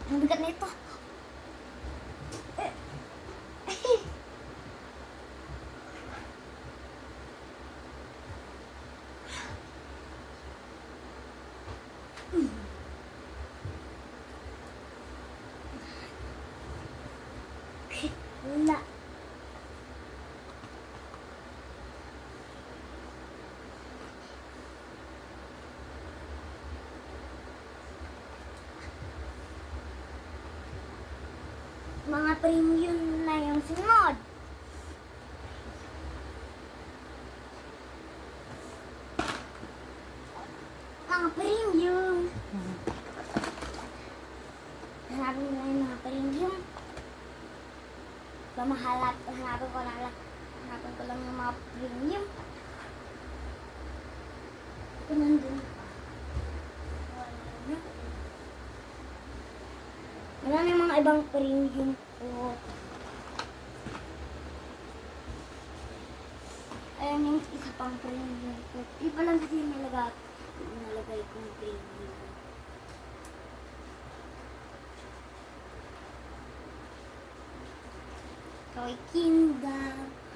Ang bigat na ito. Wala. Mga premium na yung sunod. Mga premium. Hanapin mo na yung mga premium. Pamahalat. Hanapin ko lang yung mga premium. Ito nandun pa. Wala na yung mga ibang premium ko. Ayan yung isa pang premium ko. Iba lang kasi yung nalagay kong premium. Toy Kingdom.